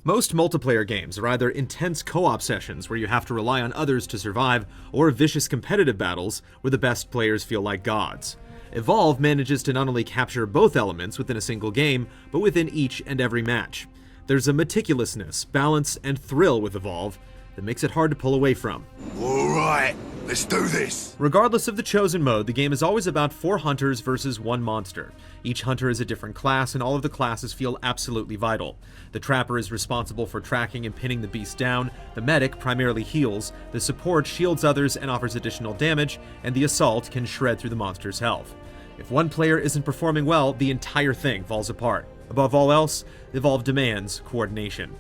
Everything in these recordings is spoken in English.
Most multiplayer games are either intense co-op sessions where you have to rely on others to survive, or vicious competitive battles where the best players feel like gods. Evolve manages to not only capture both elements within a single game, but within each and every match. There's a meticulousness, balance, and thrill with Evolve that makes it hard to pull away from. Alright, let's do this! Regardless of the chosen mode, the game is always about 4 hunters versus 1 monster. Each hunter is a different class, and all of the classes feel absolutely vital. The trapper is responsible for tracking and pinning the beast down, the medic primarily heals, the support shields others and offers additional damage, and the assault can shred through the monster's health. If one player isn't performing well, the entire thing falls apart. Above all else, Evolve demands coordination.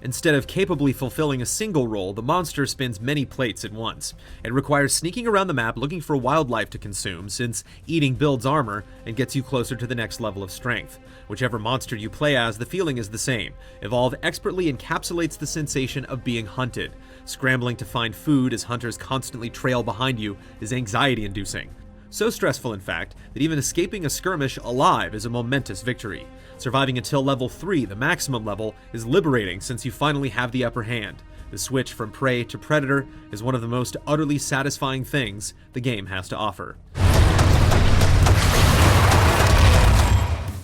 Instead of capably fulfilling a single role, the monster spins many plates at once. It requires sneaking around the map looking for wildlife to consume, since eating builds armor and gets you closer to the next level of strength. Whichever monster you play as, the feeling is the same. Evolve expertly encapsulates the sensation of being hunted. Scrambling to find food as hunters constantly trail behind you is anxiety-inducing. So stressful, in fact, that even escaping a skirmish alive is a momentous victory. Surviving until level 3, the maximum level, is liberating since you finally have the upper hand. The switch from prey to predator is one of the most utterly satisfying things the game has to offer.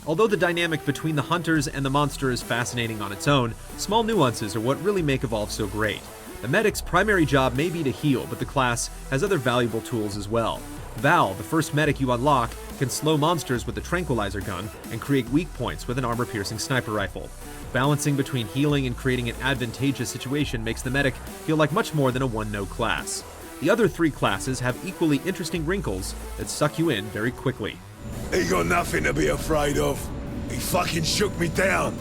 Although the dynamic between the hunters and the monster is fascinating on its own, small nuances are what really make Evolve so great. The medic's primary job may be to heal, but the class has other valuable tools as well. Val, the first medic you unlock, can slow monsters with a tranquilizer gun and create weak points with an armor-piercing sniper rifle. Balancing between healing and creating an advantageous situation makes the medic feel like much more than a one-note class. The other 3 classes have equally interesting wrinkles that suck you in very quickly. He got nothing to be afraid of. He fucking shook me down.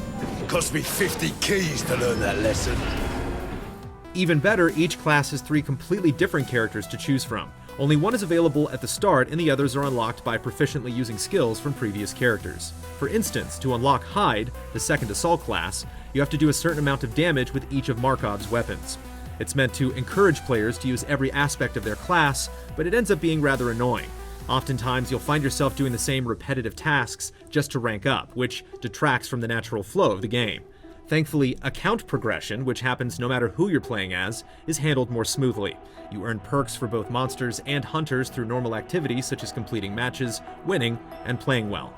Cost me 50 keys to learn that lesson. Even better, each class has 3 completely different characters to choose from. Only one is available at the start, and the others are unlocked by proficiently using skills from previous characters. For instance, to unlock Hyde, the second assault class, you have to do a certain amount of damage with each of Markov's weapons. It's meant to encourage players to use every aspect of their class, but it ends up being rather annoying. Oftentimes, you'll find yourself doing the same repetitive tasks just to rank up, which detracts from the natural flow of the game. Thankfully, account progression, which happens no matter who you're playing as, is handled more smoothly. You earn perks for both monsters and hunters through normal activities such as completing matches, winning, and playing well.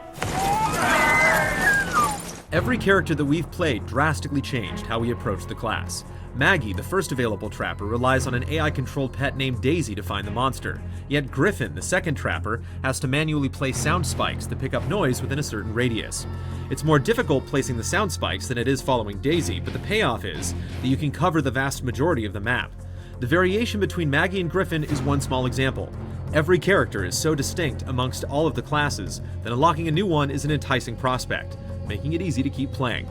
Every character that we've played drastically changed how we approach the class. Maggie, the first available trapper, relies on an AI-controlled pet named Daisy to find the monster. Yet Griffin, the second trapper, has to manually place sound spikes that pick up noise within a certain radius. It's more difficult placing the sound spikes than it is following Daisy, but the payoff is that you can cover the vast majority of the map. The variation between Maggie and Griffin is one small example. Every character is so distinct amongst all of the classes that unlocking a new one is an enticing prospect, making it easy to keep playing.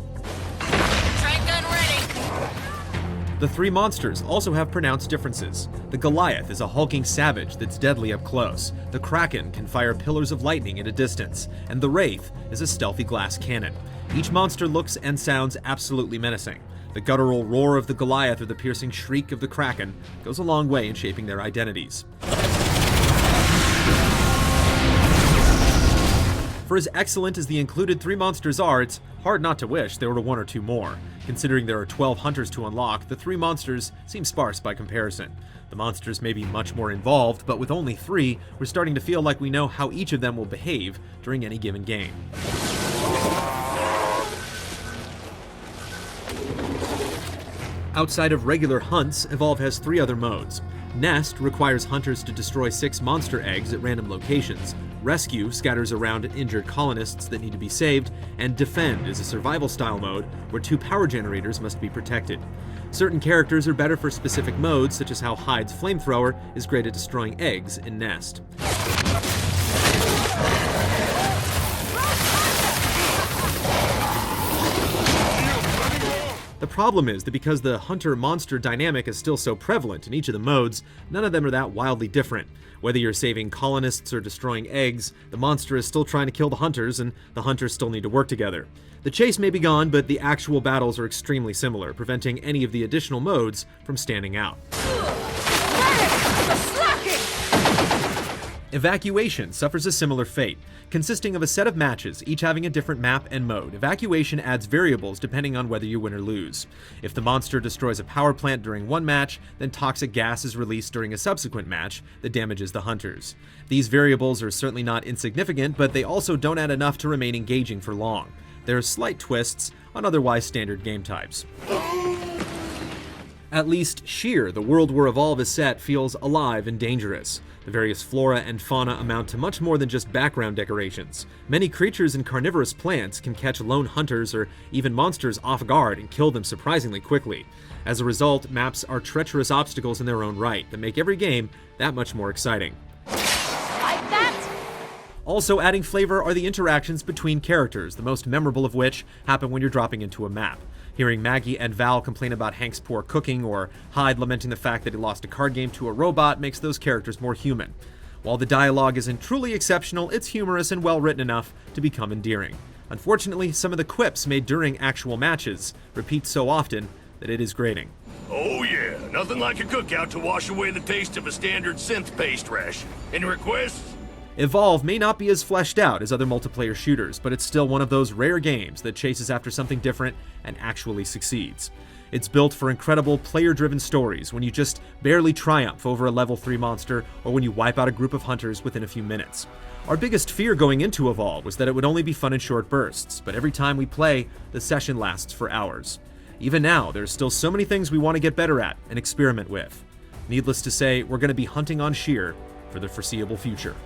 The 3 monsters also have pronounced differences. The Goliath is a hulking savage that's deadly up close. The Kraken can fire pillars of lightning at a distance, and the Wraith is a stealthy glass cannon. Each monster looks and sounds absolutely menacing. The guttural roar of the Goliath or the piercing shriek of the Kraken goes a long way in shaping their identities. For as excellent as the included 3 monsters are, it's hard not to wish there were 1 or 2 more. Considering there are 12 hunters to unlock, the 3 monsters seem sparse by comparison. The monsters may be much more involved, but with only 3, we're starting to feel like we know how each of them will behave during any given game. Outside of regular hunts, Evolve has 3 other modes. Nest requires hunters to destroy 6 monster eggs at random locations. Rescue scatters around injured colonists that need to be saved, and Defend is a survival-style mode where 2 power generators must be protected. Certain characters are better for specific modes, such as how Hyde's flamethrower is great at destroying eggs in Nest. The problem is that because the hunter-monster dynamic is still so prevalent in each of the modes, none of them are that wildly different. Whether you're saving colonists or destroying eggs, the monster is still trying to kill the hunters, and the hunters still need to work together. The chase may be gone, but the actual battles are extremely similar, preventing any of the additional modes from standing out. Evacuation suffers a similar fate. Consisting of a set of matches, each having a different map and mode, Evacuation adds variables depending on whether you win or lose. If the monster destroys a power plant during one match, then toxic gas is released during a subsequent match that damages the hunters. These variables are certainly not insignificant, but they also don't add enough to remain engaging for long. There are slight twists on otherwise standard game types. At least Sheer, the world where Evolve is set, feels alive and dangerous. The various flora and fauna amount to much more than just background decorations. Many creatures and carnivorous plants can catch lone hunters or even monsters off guard and kill them surprisingly quickly. As a result, maps are treacherous obstacles in their own right that make every game that much more exciting. Like that? Also adding flavor are the interactions between characters, the most memorable of which happen when you're dropping into a map. Hearing Maggie and Val complain about Hank's poor cooking, or Hyde lamenting the fact that he lost a card game to a robot, makes those characters more human. While the dialogue isn't truly exceptional, it's humorous and well written enough to become endearing. Unfortunately, some of the quips made during actual matches repeat so often that it is grating. Oh yeah, nothing like a cookout to wash away the taste of a standard synth paste ration. Any requests? Evolve may not be as fleshed out as other multiplayer shooters, but it's still one of those rare games that chases after something different and actually succeeds. It's built for incredible player-driven stories when you just barely triumph over a level 3 monster or when you wipe out a group of hunters within a few minutes. Our biggest fear going into Evolve was that it would only be fun in short bursts, but every time we play, the session lasts for hours. Even now, there's still so many things we want to get better at and experiment with. Needless to say, we're going to be hunting on Sheer for the foreseeable future.